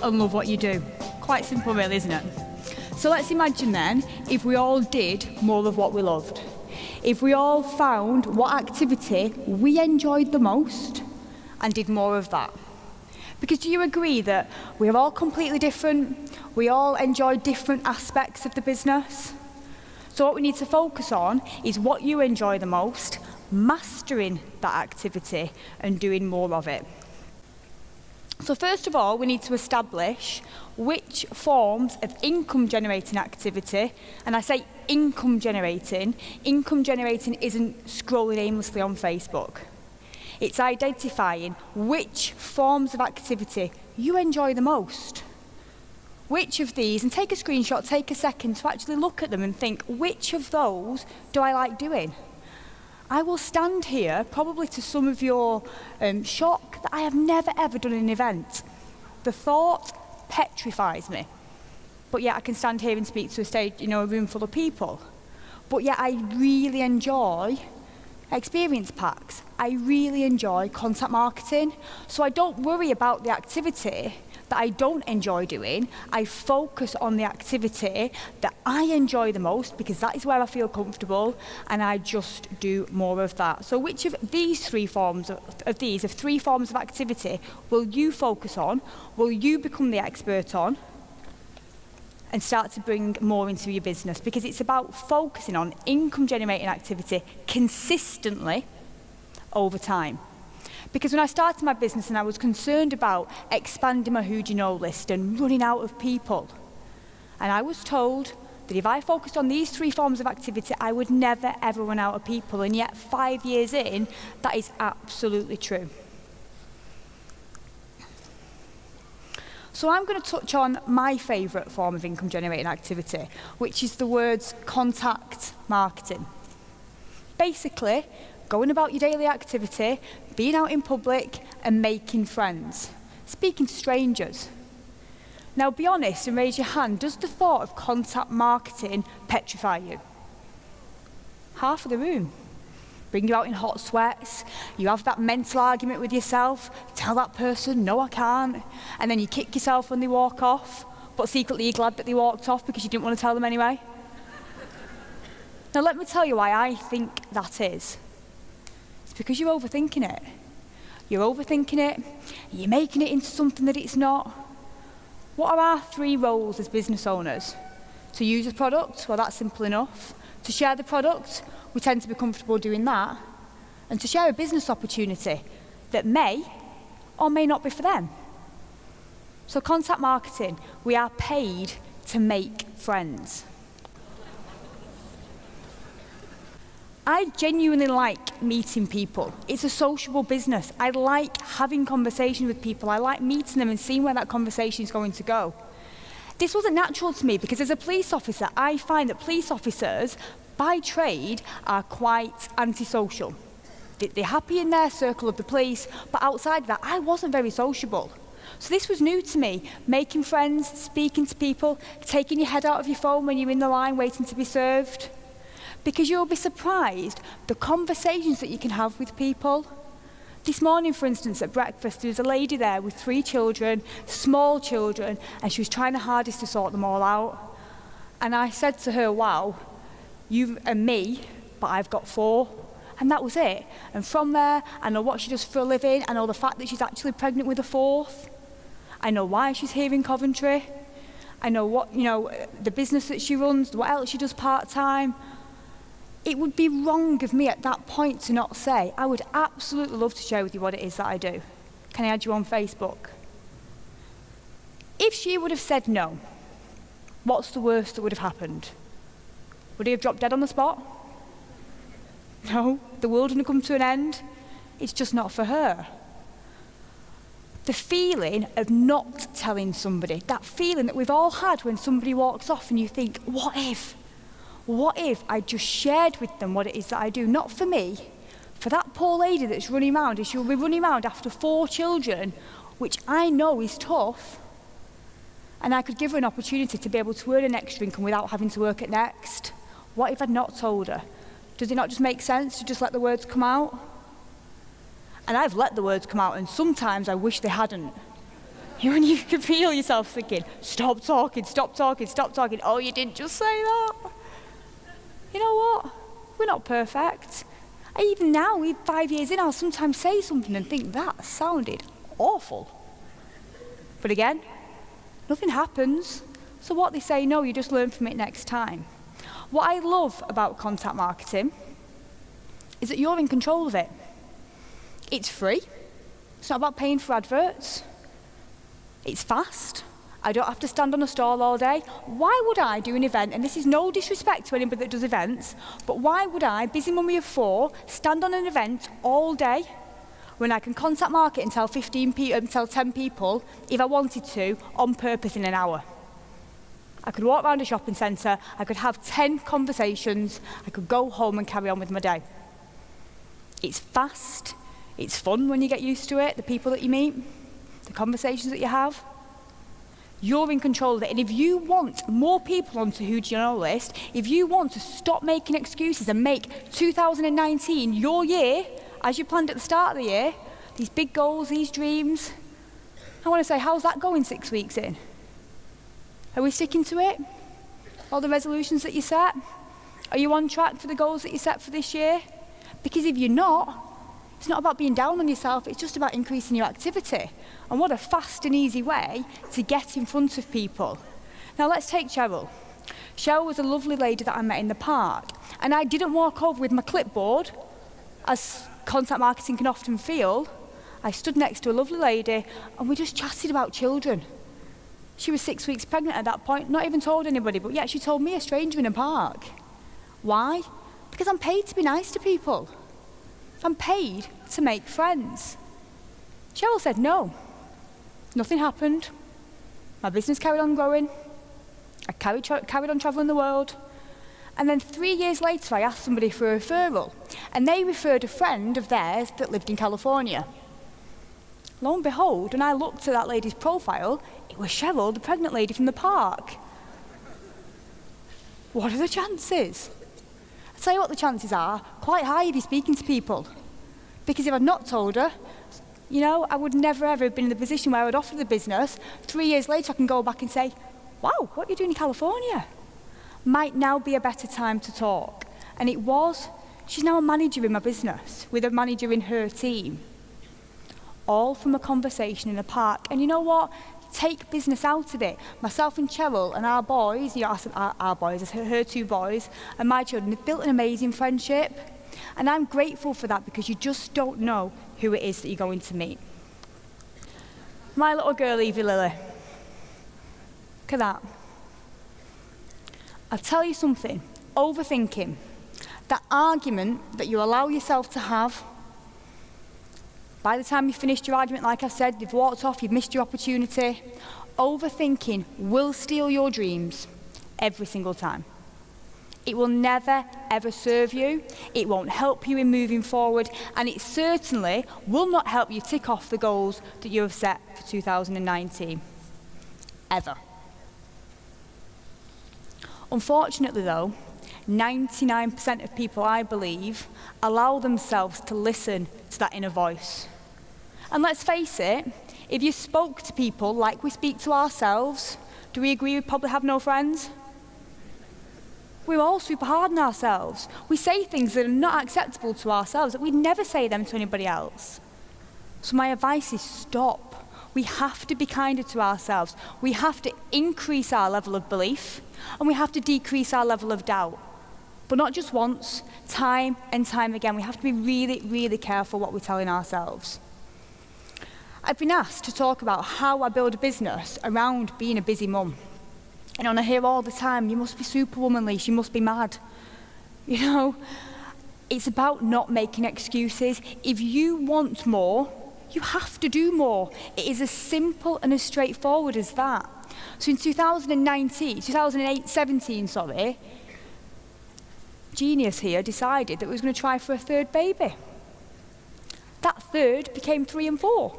and love what you do. Quite simple really, isn't it? So let's imagine then if we all did more of what we loved. If we all found what activity we enjoyed the most and did more of that. Because do you agree that we're all completely different? We all enjoy different aspects of the business. So what we need to focus on is what you enjoy the most, mastering that activity and doing more of it. So first of all, we need to establish which forms of income generating activity, and I say income generating isn't scrolling aimlessly on Facebook. It's identifying which forms of activity you enjoy the most. Which of these, and take a screenshot, take a second to actually look at them and think, which of those do I like doing? I will stand here, probably to some of your shock, that I have never ever done an event. The thought petrifies me. But yet I can stand here and speak to a stage, a room full of people. But yet I really enjoy experience packs. I really enjoy contact marketing. So I don't worry about the activity that I don't enjoy doing. I focus on the activity that I enjoy the most because that is where I feel comfortable, and I just do more of that. So which of these three forms of activity will you focus on, will you become the expert on, and start to bring more into your business? Because it's about focusing on income generating activity consistently over time. Because when I started my business and I was concerned about expanding my who do you know list and running out of people, and I was told that if I focused on these three forms of activity, I would never ever run out of people, and yet 5 years in, that is absolutely true. So I'm going to touch on my favourite form of income generating activity, which is the words contact marketing. Basically, going about your daily activity, being out in public and making friends, speaking to strangers. Now be honest and raise your hand, does the thought of contact marketing petrify you? Half of the room. Bring you out in hot sweats, you have that mental argument with yourself, tell that person, no I can't, and then you kick yourself when they walk off, but secretly you're glad that they walked off because you didn't want to tell them anyway. Now let me tell you why I think that is. It's because you're overthinking it. You're overthinking it, you're making it into something that it's not. What are our three roles as business owners? To use a product? Well, that's simple enough. To share the product? We tend to be comfortable doing that. And to share a business opportunity that may or may not be for them. So contact marketing, we are paid to make friends. I genuinely like meeting people. It's a sociable business. I like having conversations with people. I like meeting them and seeing where that conversation is going to go. This wasn't natural to me because as a police officer, I find that police officers, by trade, are quite antisocial. They're happy in their circle of the police, but outside of that, I wasn't very sociable. So this was new to me, making friends, speaking to people, taking your head out of your phone when you're in the line waiting to be served. Because you'll be surprised the conversations that you can have with people. This morning, for instance, at breakfast, there was a lady there with 3 children, small children, and she was trying her hardest to sort them all out. And I said to her, wow, you and me, but I've got 4. And that was it. And from there, I know what she does for a living. I know the fact that she's actually pregnant with a 4th. I know why she's here in Coventry. I know what, the business that she runs, what else she does part-time. It would be wrong of me at that point to not say, I would absolutely love to share with you what it is that I do. Can I add you on Facebook? If she would have said no, what's the worst that would have happened? Would he have dropped dead on the spot? No, the world wouldn't come to an end. It's just not for her. The feeling of not telling somebody, that feeling that we've all had when somebody walks off and you think, what if? What if I just shared with them what it is that I do? Not for me, for that poor lady that's running around, and she'll be running around after 4 children, which I know is tough, and I could give her an opportunity to be able to earn an extra income without having to work at Next. What if I'd not told her? Does it not just make sense to just let the words come out? And I've let the words come out, and sometimes I wish they hadn't. When you can feel yourself thinking, stop talking, stop talking, stop talking. Oh, you didn't just say that. You know what? We're not perfect. Even now, 5 years in, I'll sometimes say something and think that sounded awful. But again, nothing happens. So what they say, no, you just learn from it next time. What I love about contact marketing is that you're in control of it. It's free. It's not about paying for adverts. It's fast. I don't have to stand on a stall all day. Why would I do an event, and this is no disrespect to anybody that does events, but why would I, busy mummy of 4, stand on an event all day when I can contact market and tell 10 people, if I wanted to, on purpose in an hour? I could walk around a shopping centre, I could have 10 conversations, I could go home and carry on with my day. It's fast, it's fun when you get used to it, the people that you meet, the conversations that you have. You're in control of it, and if you want more people onto Who Do You Know list, if you want to stop making excuses and make 2019 your year, as you planned at the start of the year, these big goals, these dreams, I want to say, how's that going 6 weeks in? Are we sticking to it? All the resolutions that you set? Are you on track for the goals that you set for this year? Because if you're not, it's not about being down on yourself, it's just about increasing your activity. And what a fast and easy way to get in front of people. Now let's take Cheryl. Cheryl was a lovely lady that I met in the park, and I didn't walk over with my clipboard, as contact marketing can often feel. I stood next to a lovely lady and we just chatted about children. She was 6 weeks pregnant at that point, not even told anybody, but yet she told me, a stranger in a park. Why? Because I'm paid to be nice to people. I'm paid to make friends. Cheryl said no. Nothing happened. My business carried on growing. I carried on traveling the world. And then 3 years later, I asked somebody for a referral, and they referred a friend of theirs that lived in California. Lo and behold, when I looked at that lady's profile, it was Cheryl, the pregnant lady from the park. What are the chances? I'll tell you what the chances are, quite high if you're speaking to people. Because if I'd not told her, I would never ever have been in the position where I would offer the business. 3 years later, I can go back and say, wow, what are you doing in California? Might now be a better time to talk. And it was. She's now a manager in my business, with a manager in her team. All from a conversation in a park. And you know what? Take business out of it. Myself and Cheryl and our boys, I said our boys, her 2 boys, and my children have built an amazing friendship. And I'm grateful for that, because you just don't know who it is that you're going to meet. My little girl, Evie Lily. Look at that. I'll tell you something. Overthinking. That argument that you allow yourself to have, by the time you've finished your argument, like I said, you've walked off, you've missed your opportunity. Overthinking will steal your dreams every single time. It will never, ever serve you. It won't help you in moving forward, and it certainly will not help you tick off the goals that you have set for 2019. Ever. Unfortunately, though, 99% of people, I believe, allow themselves to listen to that inner voice. And let's face it, if you spoke to people like we speak to ourselves, do we agree we'd probably have no friends? We're all super hard on ourselves. We say things that are not acceptable to ourselves, that we'd never say them to anybody else. So my advice is stop. We have to be kinder to ourselves. We have to increase our level of belief, and we have to decrease our level of doubt. But not just once, time and time again. We have to be really, really careful what we're telling ourselves. I've been asked to talk about how I build a business around being a busy mum. And I hear all the time, you must be superwomanly, she must be mad. It's about not making excuses. If you want more, you have to do more. It is as simple and as straightforward as that. So in 2017, Genius here decided that we was going to try for a 3rd baby. That 3rd became 3 and 4.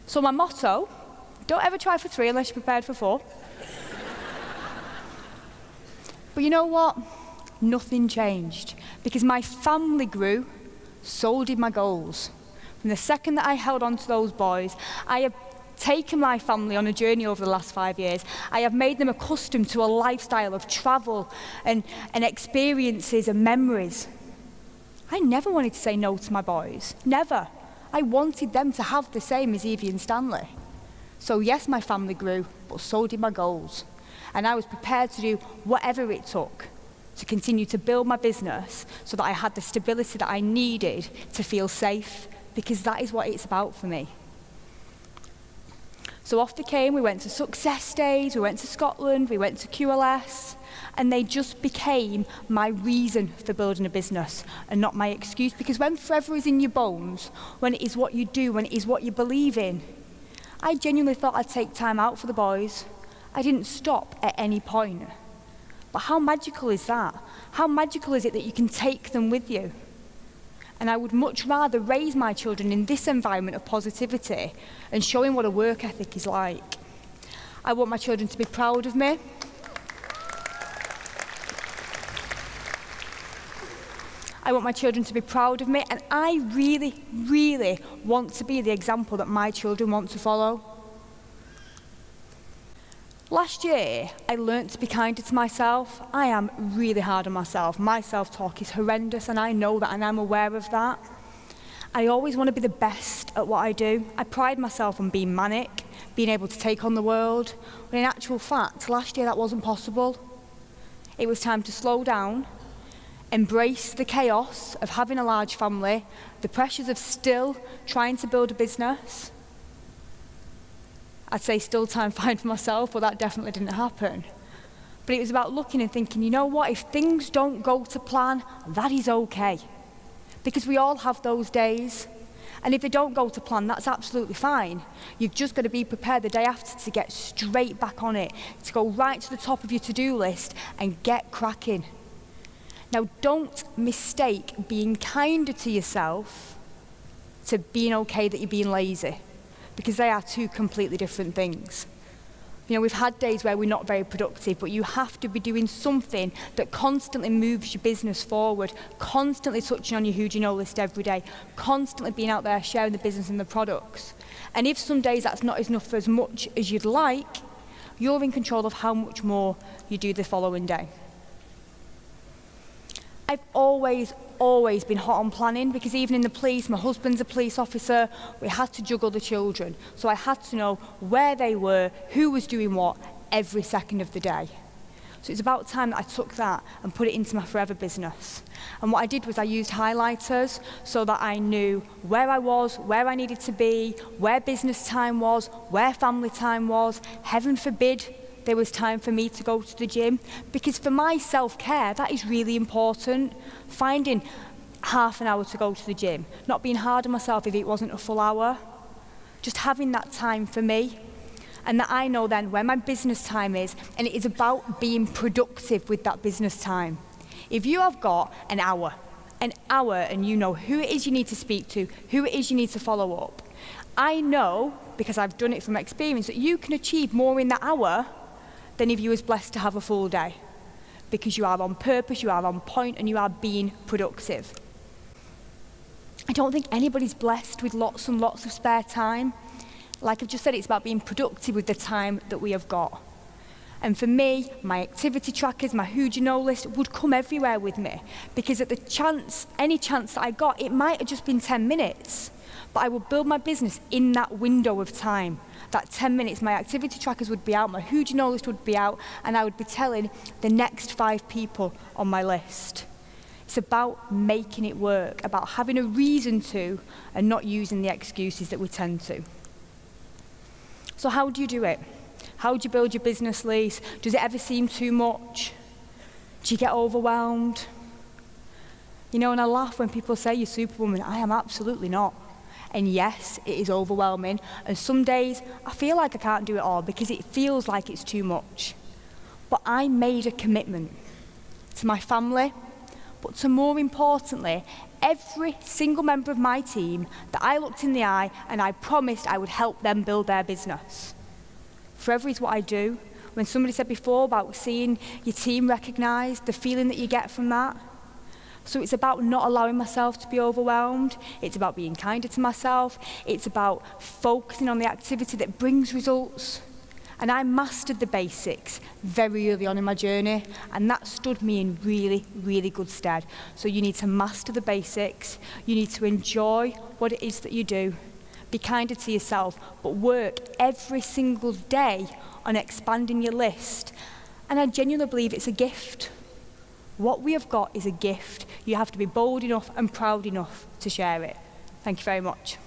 So my motto, don't ever try for 3 unless you're prepared for 4. But you know what? Nothing changed, because my family grew, so did my goals. From the second that I held on to those boys, I have taken my family on a journey over the last 5 years. I have made them accustomed to a lifestyle of travel and experiences and memories. I never wanted to say no to my boys, never. I wanted them to have the same as Evie and Stanley. So yes, my family grew, but so did my goals. And I was prepared to do whatever it took to continue to build my business so that I had the stability that I needed to feel safe, because that is what it's about for me. So off they came. We went to Success Days, we went to Scotland, we went to QLS, and they just became my reason for building a business and not my excuse. Because when forever is in your bones, when it is what you do, when it is what you believe in, I genuinely thought I'd take time out for the boys. I didn't stop at any point. But how magical is that? How magical is it that you can take them with you? And I would much rather raise my children in this environment of positivity and showing what a work ethic is like. I want my children to be proud of me. I want my children to be proud of me, and I really, really want to be the example that my children want to follow. Last year, I learnt to be kinder to myself. I am really hard on myself. My self-talk is horrendous, and I know that, and I'm aware of that. I always want to be the best at what I do. I pride myself on being manic, being able to take on the world, when in actual fact, last year that wasn't possible. It was time to slow down, embrace the chaos of having a large family, the pressures of still trying to build a business. I'd say still time fine for myself, but that definitely didn't happen. But it was about looking and thinking, you know what, if things don't go to plan, that is okay. Because we all have those days. And if they don't go to plan, that's absolutely fine. You've just got to be prepared the day after to get straight back on it, to go right to the top of your to-do list and get cracking. Now, don't mistake being kinder to yourself to being okay that you're being lazy, because they are two completely different things. You know, we've had days where we're not very productive, but you have to be doing something that constantly moves your business forward, constantly touching on your who do you know list every day, constantly being out there sharing the business and the products. And if some days that's not enough for as much as you'd like, you're in control of how much more you do the following day. I've always been hot on planning, because even in the police, my husband's a police officer, we had to juggle the children. So I had to know where they were, who was doing what, every second of the day. So it's about time that I took that and put it into my forever business. And what I did was I used highlighters so that I knew where I was, where I needed to be, where business time was, where family time was. Heaven forbid there was time for me to go to the gym, because for my self-care, that is really important. Finding half an hour to go to the gym, not being hard on myself if it wasn't a full hour, just having that time for me, and that I know then where my business time is, and it is about being productive with that business time. If you have got an hour, and you know who it is you need to speak to, who it is you need to follow up, I know, because I've done it from experience, that you can achieve more in that hour than if you was blessed to have a full day, because you are on purpose, you are on point, and you are being productive. I don't think anybody's blessed with lots and lots of spare time. Like I've just said, it's about being productive with the time that we have got. And for me, my activity trackers, my who do you know list would come everywhere with me, because at any chance that I got, it might have just been 10 minutes, but I would build my business in that window of time. That 10 minutes, my activity trackers would be out, my who do you know list would be out, and I would be telling the next 5 people on my list. It's about making it work, about having a reason to, and not using the excuses that we tend to. So how do you do it? How do you build your business, Lise? Does it ever seem too much? Do you get overwhelmed? You know, and I laugh when people say you're Superwoman. I am absolutely not. And yes, it is overwhelming. And some days I feel like I can't do it all because it feels like it's too much. But I made a commitment to my family, but to more importantly, every single member of my team that I looked in the eye and I promised I would help them build their business. Forever is what I do. When somebody said before about seeing your team recognised, the feeling that you get from that. So it's about not allowing myself to be overwhelmed. It's about being kinder to myself. It's about focusing on the activity that brings results. And I mastered the basics very early on in my journey, and that stood me in really, really good stead. So you need to master the basics. You need to enjoy what it is that you do. Be kinder to yourself, but work every single day on expanding your list. And I genuinely believe it's a gift. What we have got is a gift. You have to be bold enough and proud enough to share it. Thank you very much.